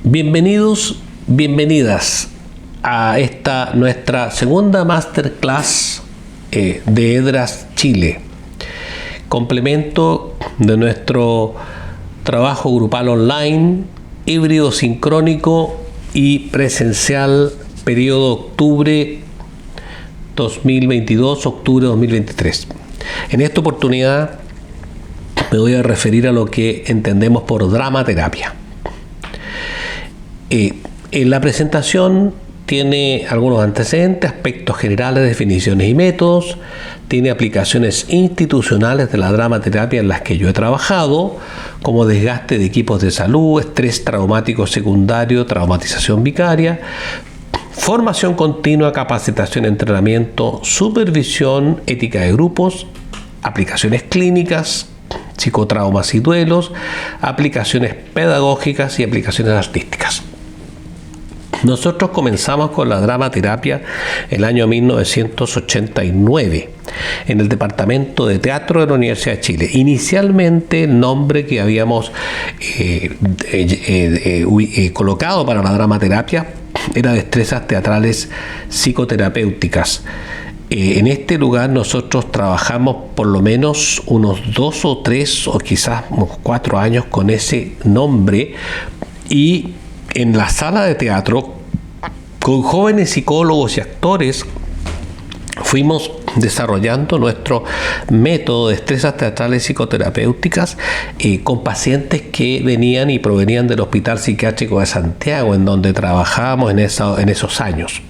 Bienvenidos, bienvenidas a esta nuestra segunda masterclass de EDRAS Chile, complemento de nuestro trabajo grupal online, híbrido sincrónico y presencial, periodo octubre 2022, octubre 2023. En esta oportunidad me voy a referir a lo que entendemos por dramaterapia. En la presentación tiene algunos antecedentes, aspectos generales, definiciones y métodos, tiene aplicaciones institucionales de la dramaterapia en las que yo he trabajado, como desgaste de equipos de salud, estrés traumático secundario, traumatización vicaria, formación continua, capacitación, entrenamiento, supervisión, ética de grupos, aplicaciones clínicas, psicotraumas y duelos, aplicaciones pedagógicas y aplicaciones artísticas. Nosotros comenzamos con la dramaterapia el año 1989 en el Departamento de Teatro de la Universidad de Chile. Inicialmente el nombre que habíamos colocado para la dramaterapia era destrezas teatrales psicoterapéuticas. En este lugar nosotros trabajamos por lo menos unos 2 o 3 o quizás unos 4 años con ese nombre, y en la sala de teatro con jóvenes psicólogos y actores fuimos desarrollando nuestro método de destrezas teatrales psicoterapéuticas con pacientes que venían y provenían del Hospital Psiquiátrico de Santiago, en donde trabajábamos en esos años.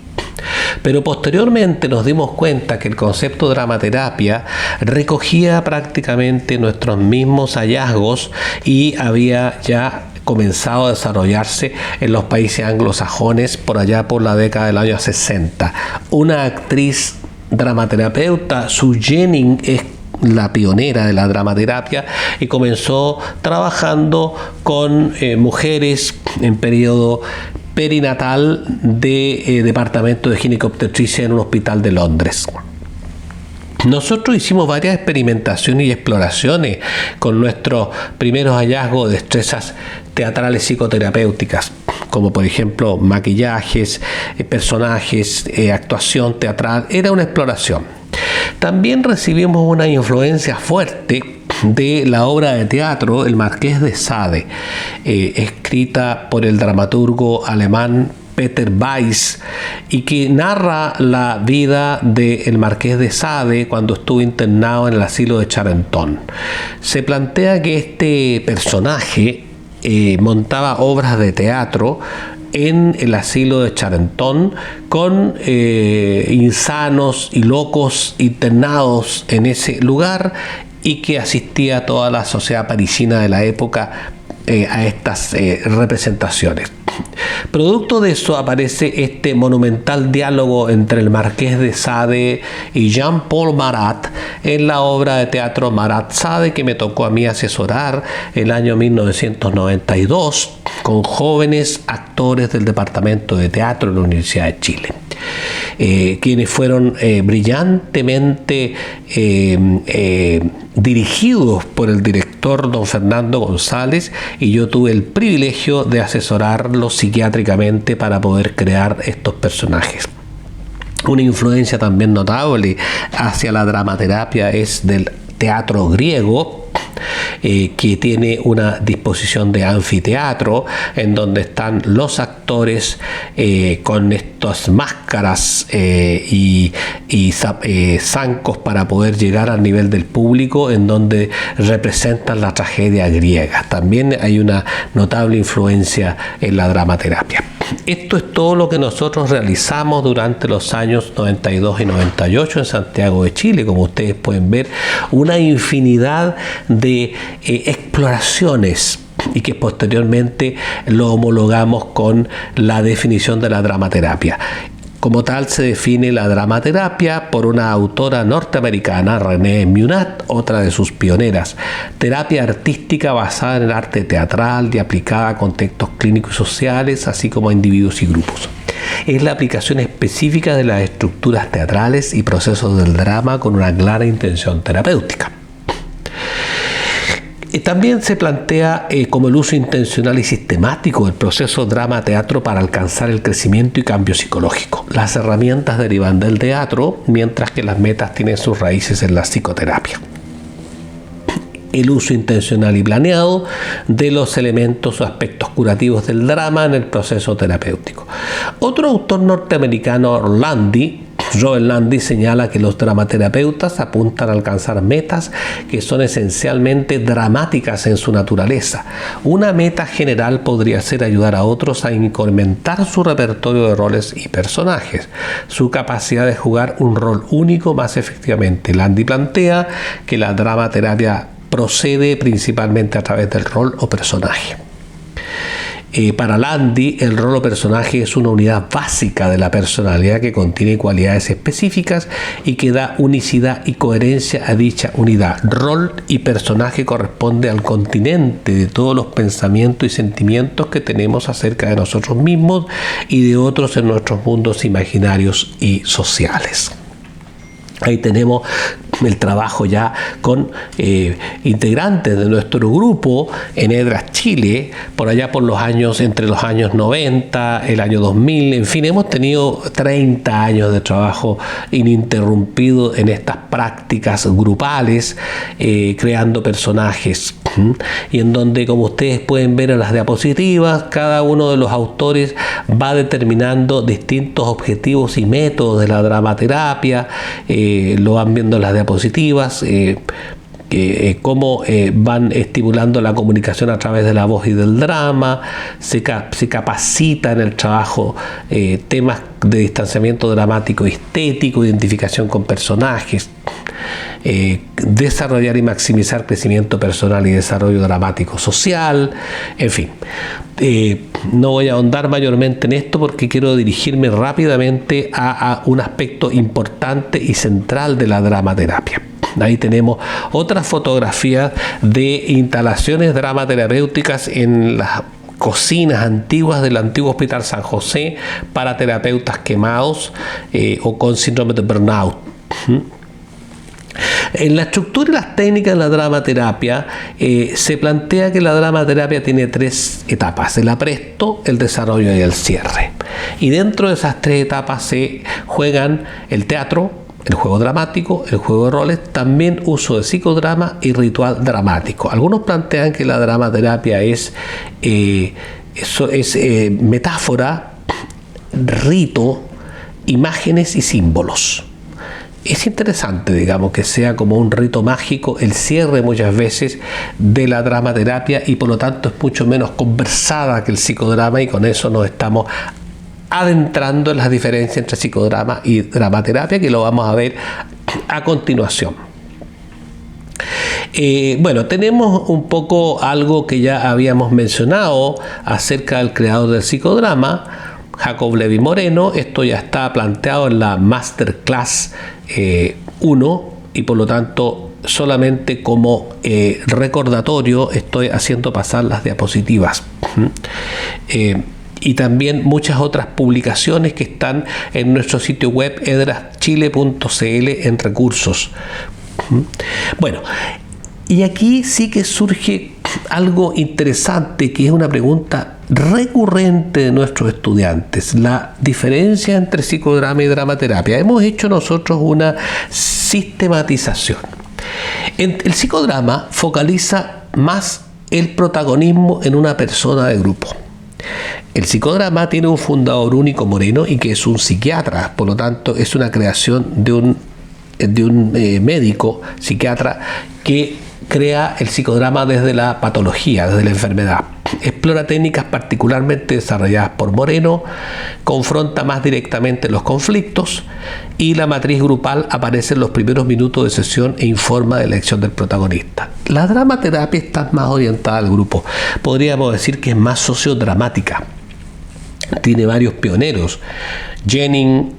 Pero posteriormente nos dimos cuenta que el concepto de dramaterapia recogía prácticamente nuestros mismos hallazgos y había ya comenzado a desarrollarse en los países anglosajones por allá por la década del año 60. Una actriz dramaterapeuta, Sue Jennings, es la pionera de la dramaterapia y comenzó trabajando con mujeres en periodo perinatal de departamento de ginecobstetricia en un hospital de Londres. Nosotros hicimos varias experimentaciones y exploraciones con nuestros primeros hallazgos de destrezas teatrales psicoterapéuticas, como por ejemplo maquillajes, personajes, actuación teatral. Era una exploración. También recibimos una influencia fuerte de la obra de teatro El Marqués de Sade, escrita por el dramaturgo alemán Peter Weiss, y que narra la vida del Marqués de Sade cuando estuvo internado en el asilo de Charenton. Se plantea que este personaje montaba obras de teatro en el asilo de Charenton con insanos y locos internados en ese lugar, y que asistía a toda la sociedad parisina de la época a estas representaciones. Producto de eso aparece este monumental diálogo entre el Marqués de Sade y Jean-Paul Marat en la obra de teatro Marat-Sade, que me tocó a mí asesorar el año 1992 con jóvenes actores del Departamento de Teatro de la Universidad de Chile. Quienes fueron brillantemente dirigidos por el director don Fernando González, y yo tuve el privilegio de asesorarlos psiquiátricamente para poder crear estos personajes. Una influencia también notable hacia la dramaterapia es del teatro griego, que tiene una disposición de anfiteatro en donde están los actores con estas máscaras y zancos para poder llegar al nivel del público, en donde representan la tragedia griega. También hay una notable influencia en la dramaterapia. Esto es todo lo que nosotros realizamos durante los años 92 y 98 en Santiago de Chile. Como ustedes pueden ver, una infinidad de exploraciones, y que posteriormente lo homologamos con la definición de la dramaterapia. Como tal, se define la dramaterapia por una autora norteamericana, René Munat, otra de sus pioneras: terapia artística basada en el arte teatral y aplicada a contextos clínicos y sociales, así como a individuos y grupos. Es la aplicación específica de las estructuras teatrales y procesos del drama con una clara intención terapéutica. También se plantea como el uso intencional y sistemático del proceso drama-teatro para alcanzar el crecimiento y cambio psicológico. Las herramientas derivan del teatro, mientras que las metas tienen sus raíces en la psicoterapia. El uso intencional y planeado de los elementos o aspectos curativos del drama en el proceso terapéutico. Otro autor norteamericano, Joel Landy, señala que los dramaterapeutas apuntan a alcanzar metas que son esencialmente dramáticas en su naturaleza. Una meta general podría ser ayudar a otros a incrementar su repertorio de roles y personajes, su capacidad de jugar un rol único más efectivamente. Landy plantea que la dramaterapia procede principalmente a través del rol o personaje. Para Landy, el rol o personaje es una unidad básica de la personalidad que contiene cualidades específicas y que da unicidad y coherencia a dicha unidad. Rol y personaje corresponde al continente de todos los pensamientos y sentimientos que tenemos acerca de nosotros mismos y de otros en nuestros mundos imaginarios y sociales. Ahí tenemos el trabajo ya con integrantes de nuestro grupo en EDRAS Chile, por allá por entre los años 90, el año 2000, en fin, hemos tenido 30 años de trabajo ininterrumpido en estas prácticas grupales, creando personajes, y en donde, como ustedes pueden ver en las diapositivas, cada uno de los autores va determinando distintos objetivos y métodos de la dramaterapia, lo van viendo en las diapositivas, cómo van estimulando la comunicación a través de la voz y del drama, se capacita en el trabajo temas de distanciamiento dramático y estético, identificación con personajes, desarrollar y maximizar crecimiento personal y desarrollo dramático social, en fin. No voy a ahondar mayormente en esto porque quiero dirigirme rápidamente a un aspecto importante y central de la dramaterapia. Ahí tenemos otras fotografías de instalaciones dramaterapéuticas en las cocinas antiguas del antiguo Hospital San José para terapeutas quemados o con síndrome de burnout. En la estructura y las técnicas de la dramaterapia se plantea que la dramaterapia tiene 3 etapas: el apresto, el desarrollo y el cierre. Y dentro de esas 3 etapas se juegan el teatro, el juego dramático, el juego de roles, también uso de psicodrama y ritual dramático. Algunos plantean que la dramaterapia es metáfora, rito, imágenes y símbolos. Es interesante, digamos, que sea como un rito mágico el cierre muchas veces de la dramaterapia, y por lo tanto es mucho menos conversada que el psicodrama, y con eso nos estamos adentrando en las diferencias entre psicodrama y dramaterapia, que lo vamos a ver a continuación. Bueno, tenemos un poco algo que ya habíamos mencionado acerca del creador del psicodrama, Jacob Levi Moreno. Esto ya está planteado en la Masterclass 1 y por lo tanto solamente como recordatorio estoy haciendo pasar las diapositivas. Y también muchas otras publicaciones que están en nuestro sitio web edraschile.cl en recursos. Bueno, y aquí sí que surge algo interesante, que es una pregunta recurrente de nuestros estudiantes: la diferencia entre psicodrama y dramaterapia. Hemos hecho nosotros una sistematización. El psicodrama focaliza más el protagonismo en una persona de grupo. El psicodrama tiene un fundador único, Moreno, y que es un psiquiatra, por lo tanto es una creación de un médico psiquiatra que crea el psicodrama desde la patología, desde la enfermedad. Explora técnicas particularmente desarrolladas por Moreno, confronta más directamente los conflictos, y la matriz grupal aparece en los primeros minutos de sesión e informa de la elección del protagonista. La dramaterapia está más orientada al grupo. Podríamos decir que es más sociodramática. Tiene varios pioneros: Jennings,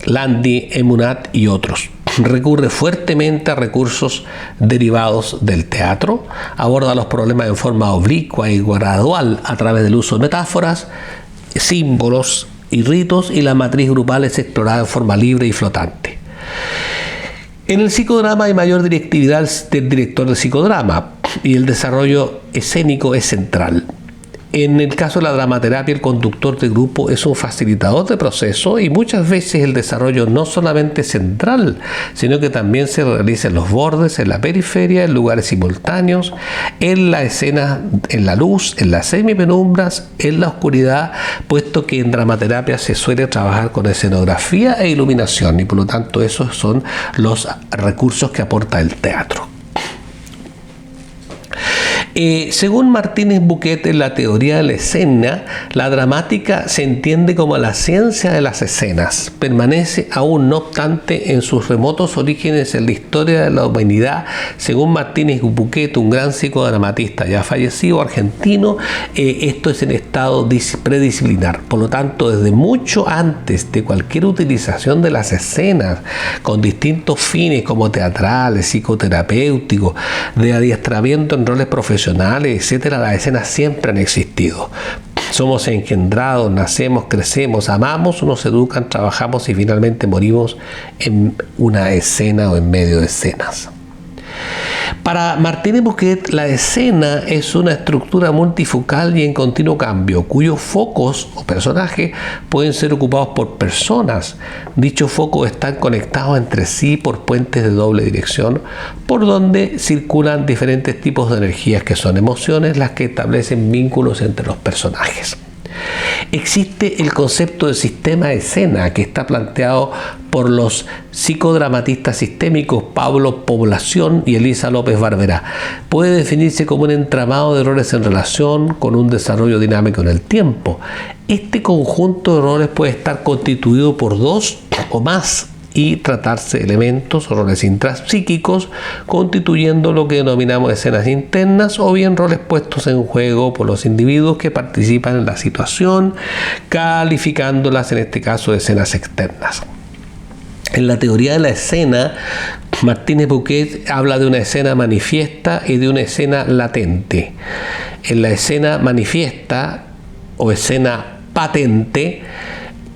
Landy, Emunat y otros. Recurre fuertemente a recursos derivados del teatro, aborda los problemas en forma oblicua y gradual a través del uso de metáforas, símbolos y ritos, y la matriz grupal es explorada en forma libre y flotante. En el psicodrama hay mayor directividad del director de psicodrama. y el desarrollo escénico es central. En el caso de la dramaterapia, el conductor de grupo es un facilitador de proceso y muchas veces el desarrollo no solamente es central, sino que también se realiza en los bordes, en la periferia, en lugares simultáneos, en la escena, en la luz, en las semipenumbras, en la oscuridad, puesto que en dramaterapia se suele trabajar con escenografía e iluminación y por lo tanto esos son los recursos que aporta el teatro. Según Martínez Buquet, en la teoría de la escena, la dramática se entiende como la ciencia de las escenas. Permanece aún, no obstante, en sus remotos orígenes en la historia de la humanidad. Según Martínez Buquet, un gran psicodramatista ya fallecido argentino, esto es en estado predisciplinar. Por lo tanto, desde mucho antes de cualquier utilización de las escenas con distintos fines como teatrales, psicoterapéuticos, de adiestramiento en roles profesionales, etcétera, las escenas siempre han existido. Somos engendrados, nacemos, crecemos, amamos, nos educan, trabajamos y finalmente morimos en una escena o en medio de escenas. Para Martínez Buquet, la escena es una estructura multifocal y en continuo cambio, cuyos focos o personajes pueden ser ocupados por personas. Dichos focos están conectados entre sí por puentes de doble dirección, por donde circulan diferentes tipos de energías que son emociones, las que establecen vínculos entre los personajes. Existe el concepto de sistema de escena que está planteado por los psicodramatistas sistémicos Pablo Población y Elisa López Barberá. Puede definirse como un entramado de roles en relación con un desarrollo dinámico en el tiempo. Este conjunto de roles puede estar constituido por dos o más y tratarse de elementos o roles intrapsíquicos, constituyendo lo que denominamos escenas internas o bien roles puestos en juego por los individuos que participan en la situación, calificándolas en este caso de escenas externas. En la teoría de la escena, Martínez Buquet habla de una escena manifiesta y de una escena latente. En la escena manifiesta o escena patente,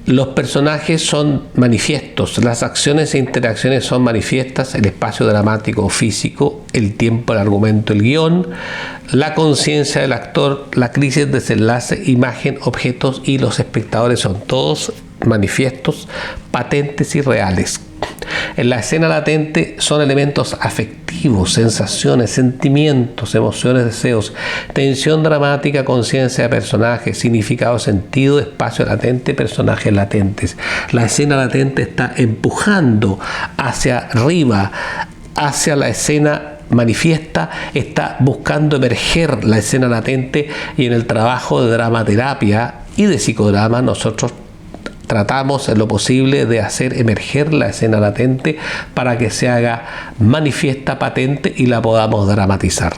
los personajes son manifiestos, las acciones e interacciones son manifiestas, el espacio dramático o físico, el tiempo, el argumento, el guión, la conciencia del actor, la crisis, desenlace, imagen, objetos y los espectadores son todos manifiestos, patentes y reales. En la escena latente son elementos afectivos, sensaciones, sentimientos, emociones, deseos, tensión dramática, conciencia de personajes, significado, sentido, espacio latente, personajes latentes. La escena latente está empujando hacia arriba, hacia la escena manifiesta, está buscando emerger la escena latente y en el trabajo de dramaterapia y de psicodrama nosotros tratamos en lo posible de hacer emerger la escena latente para que se haga manifiesta, patente y la podamos dramatizar.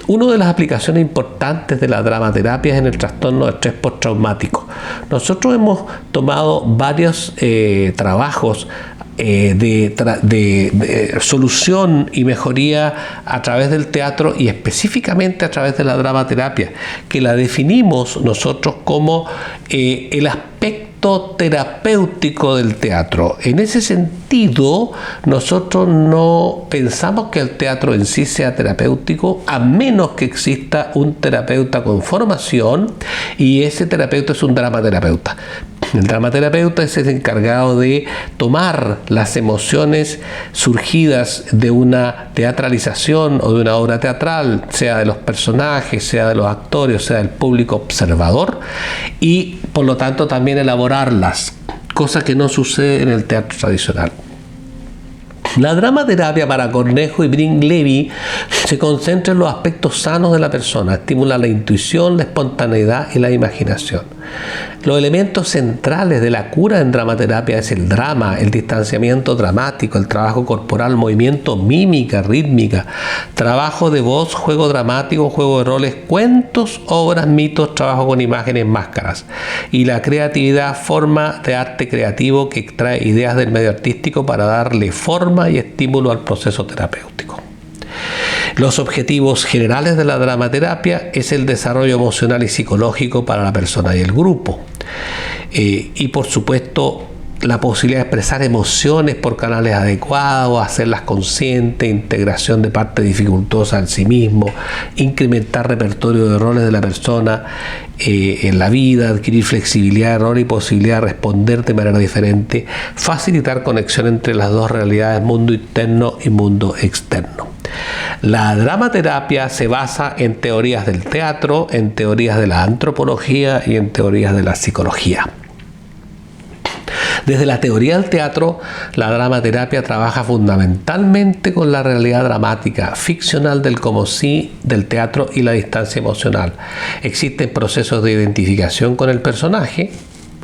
Una de las aplicaciones importantes de la dramaterapia es en el trastorno de estrés postraumático. Nosotros hemos tomado varios trabajos de solución y mejoría a través del teatro y específicamente a través de la dramaterapia, que la definimos nosotros como el aspecto terapéutico del teatro. En ese sentido, nosotros no pensamos que el teatro en sí sea terapéutico, a menos que exista un terapeuta con formación y ese terapeuta es un dramaterapeuta. El dramaterapeuta es el encargado de tomar las emociones surgidas de una teatralización o de una obra teatral, sea de los personajes, sea de los actores, sea del público observador, y por lo tanto también elaborarlas, cosa que no sucede en el teatro tradicional. La dramaterapia para Cornejo y Brin-Levy se concentra en los aspectos sanos de la persona, estimula la intuición, la espontaneidad y la imaginación. Los elementos centrales de la cura en dramaterapia es el drama, el distanciamiento dramático, el trabajo corporal, movimiento, mímica, rítmica, trabajo de voz, juego dramático, juego de roles, cuentos, obras, mitos, trabajo con imágenes, máscaras. Y la creatividad, forma de arte creativo que extrae ideas del medio artístico para darle forma y estímulo al proceso terapéutico. Los objetivos generales de la dramaterapia es el desarrollo emocional y psicológico para la persona y el grupo. Y por supuesto, la posibilidad de expresar emociones por canales adecuados, hacerlas conscientes, integración de partes dificultosas en sí mismo, incrementar repertorio de roles de la persona en la vida, adquirir flexibilidad de rol y posibilidad de responder de manera diferente, facilitar conexión entre las dos realidades, mundo interno y mundo externo. La dramaterapia se basa en teorías del teatro, en teorías de la antropología y en teorías de la psicología. Desde la teoría del teatro, la dramaterapia trabaja fundamentalmente con la realidad dramática, ficcional del como sí del teatro y la distancia emocional. Existen procesos de identificación con el personaje,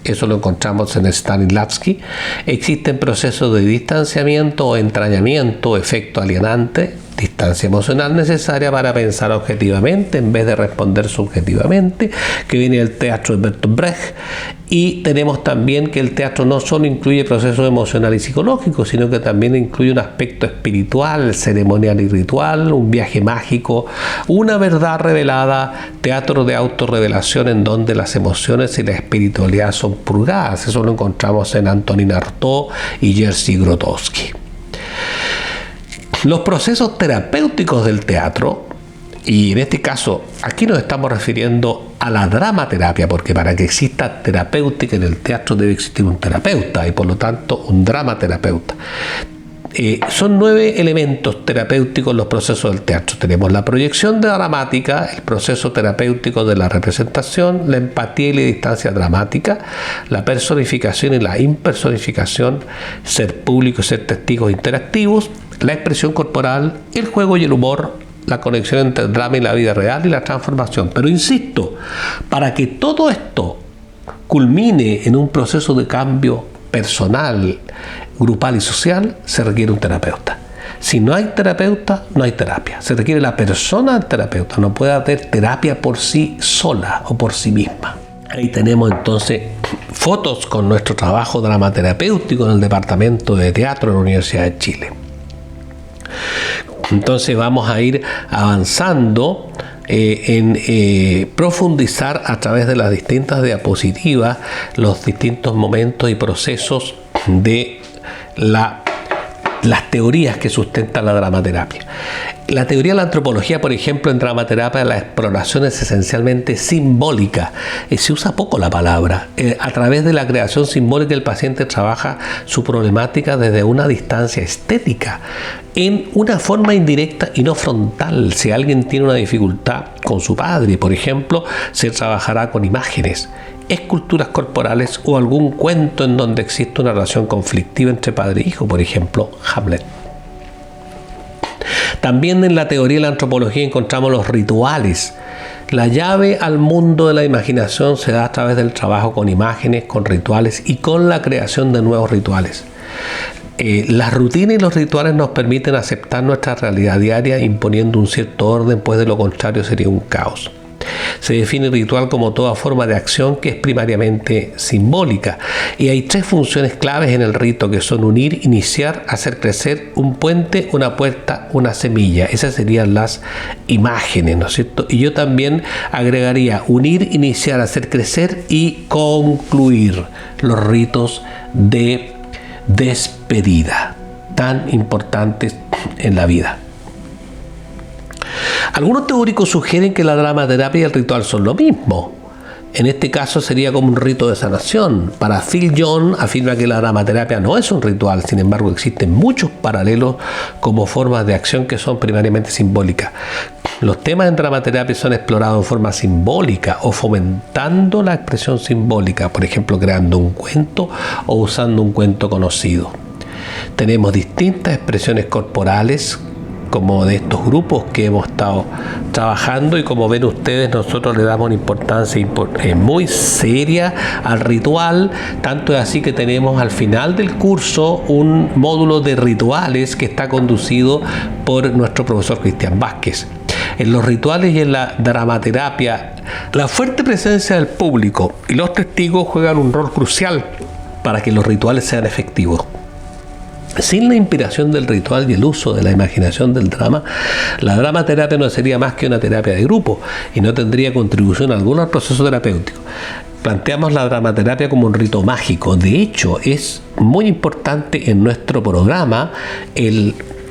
eso lo encontramos en Stanislavski. Existen procesos de distanciamiento o entrañamiento, efecto alienante, distancia emocional necesaria para pensar objetivamente en vez de responder subjetivamente, que viene del teatro de Bertolt Brecht. Y tenemos también que el teatro no solo incluye procesos emocionales y psicológicos, sino que también incluye un aspecto espiritual, ceremonial y ritual, un viaje mágico, una verdad revelada, teatro de autorrevelación en donde las emociones y la espiritualidad son purgadas. Eso lo encontramos en Antonin Artaud y Jerzy Grotowski. Los procesos terapéuticos del teatro, y en este caso aquí nos estamos refiriendo a la dramaterapia, porque para que exista terapéutica en el teatro debe existir un terapeuta y por lo tanto un dramaterapeuta. Son 9 elementos terapéuticos en los procesos del teatro. Tenemos la proyección dramática, el proceso terapéutico de la representación, la empatía y la distancia dramática, la personificación y la impersonificación, ser público y ser testigos interactivos, la expresión corporal, el juego y el humor, la conexión entre el drama y la vida real y la transformación. Pero insisto, para que todo esto culmine en un proceso de cambio personal, grupal y social, se requiere un terapeuta. Si no hay terapeuta, no hay terapia. Se requiere la persona del terapeuta. No puede haber terapia por sí sola o por sí misma. Ahí tenemos entonces fotos con nuestro trabajo dramaterapéutico en el Departamento de Teatro de la Universidad de Chile. Entonces vamos a ir avanzando en profundizar a través de las distintas diapositivas los distintos momentos y procesos de las teorías que sustentan la dramaterapia. La teoría de la antropología, por ejemplo, en dramaterapia la exploración es esencialmente simbólica. Se usa poco la palabra. A través de la creación simbólica el paciente trabaja su problemática desde una distancia estética, en una forma indirecta y no frontal. Si alguien tiene una dificultad con su padre, por ejemplo, se trabajará con imágenes, esculturas corporales o algún cuento en donde existe una relación conflictiva entre padre e hijo, por ejemplo, Hamlet. También en la teoría de la antropología encontramos los rituales. La llave al mundo de la imaginación se da a través del trabajo con imágenes, con rituales y con la creación de nuevos rituales. Las rutinas y los rituales nos permiten aceptar nuestra realidad diaria imponiendo un cierto orden, pues de lo contrario sería un caos. Se define el ritual como toda forma de acción que es primariamente simbólica, y hay 3 funciones claves en el rito, que son unir, iniciar, hacer crecer, un puente, una puerta, una semilla. Esas serían las imágenes, ¿no es cierto? Y yo también agregaría unir, iniciar, hacer crecer y concluir, los ritos de despedida, tan importantes en la vida. Algunos teóricos sugieren que la dramaterapia y el ritual son lo mismo. En este caso sería como un rito de sanación. Para Phil Jones afirma que la dramaterapia no es un ritual, sin embargo existen muchos paralelos como formas de acción que son primariamente simbólicas. Los temas en dramaterapia son explorados en forma simbólica o fomentando la expresión simbólica, por ejemplo creando un cuento o usando un cuento conocido. Tenemos distintas expresiones corporales como de estos grupos que hemos estado trabajando, y como ven ustedes, nosotros le damos una importancia muy seria al ritual, tanto es así que tenemos al final del curso un módulo de rituales que está conducido por nuestro profesor Cristian Vázquez. En los rituales y en la dramaterapia, la fuerte presencia del público y los testigos juegan un rol crucial para que los rituales sean efectivos. Sin la inspiración del ritual y el uso de la imaginación del drama, la dramaterapia no sería más que una terapia de grupo y no tendría contribución alguna al proceso terapéutico. planteamos la dramaterapia como un rito mágico. De hecho, es muy importante en nuestro programa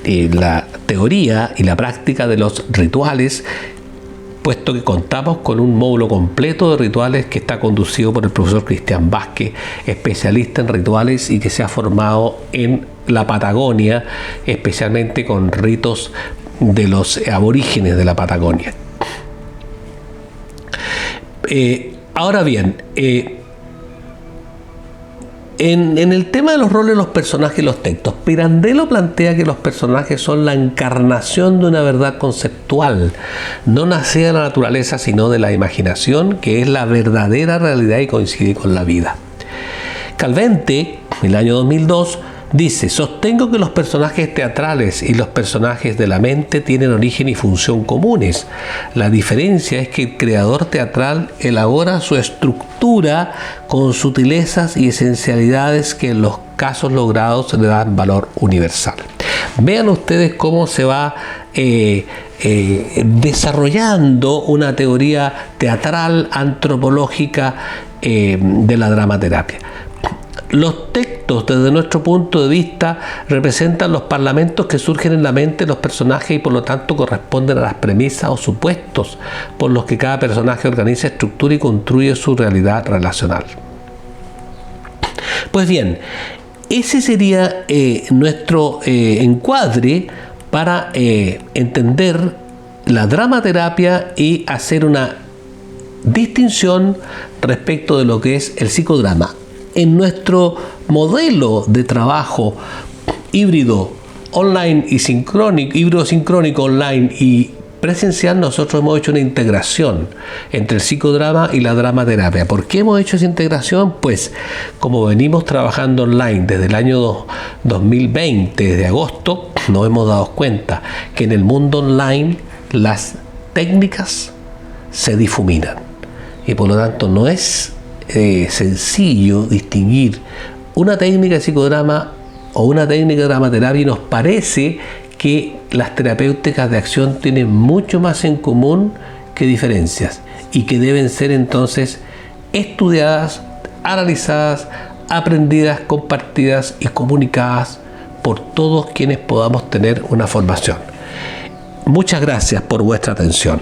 la teoría y la práctica de los rituales, puesto que contamos con un módulo completo de rituales que está conducido por el profesor Cristian Vázquez, especialista en rituales y que se ha formado en la Patagonia, especialmente con ritos de los aborígenes de la Patagonia. Ahora bien, en el tema de los roles, los personajes y los textos, Pirandello plantea que los personajes son la encarnación de una verdad conceptual, no nacida de la naturaleza, sino de la imaginación, que es la verdadera realidad y coincide con la vida. Calvente, en el año 2002, dice: sostengo que los personajes teatrales y los personajes de la mente tienen origen y función comunes. La diferencia es que el creador teatral elabora su estructura con sutilezas y esencialidades que en los casos logrados le dan valor universal. Vean ustedes cómo se va desarrollando una teoría teatral, antropológica de la dramaterapia. Los textos, desde nuestro punto de vista, representan los parlamentos que surgen en la mente de los personajes y por lo tanto corresponden a las premisas o supuestos por los que cada personaje organiza, estructura y construye su realidad relacional. Pues bien, ese sería nuestro encuadre para entender la dramaterapia y hacer una distinción respecto de lo que es el psicodrama. En nuestro modelo de trabajo híbrido online y sincrónico, híbrido sincrónico online y presencial, nosotros hemos hecho una integración entre el psicodrama y la dramaterapia. ¿Por qué hemos hecho esa integración? Pues como venimos trabajando online desde el año 2020, desde agosto, nos hemos dado cuenta que en el mundo online las técnicas se difuminan y por lo tanto no es sencillo distinguir una técnica de psicodrama o una técnica de dramaterapia, y nos parece que las terapéuticas de acción tienen mucho más en común que diferencias y que deben ser entonces estudiadas, analizadas, aprendidas, compartidas y comunicadas por todos quienes podamos tener una formación. Muchas gracias por vuestra atención.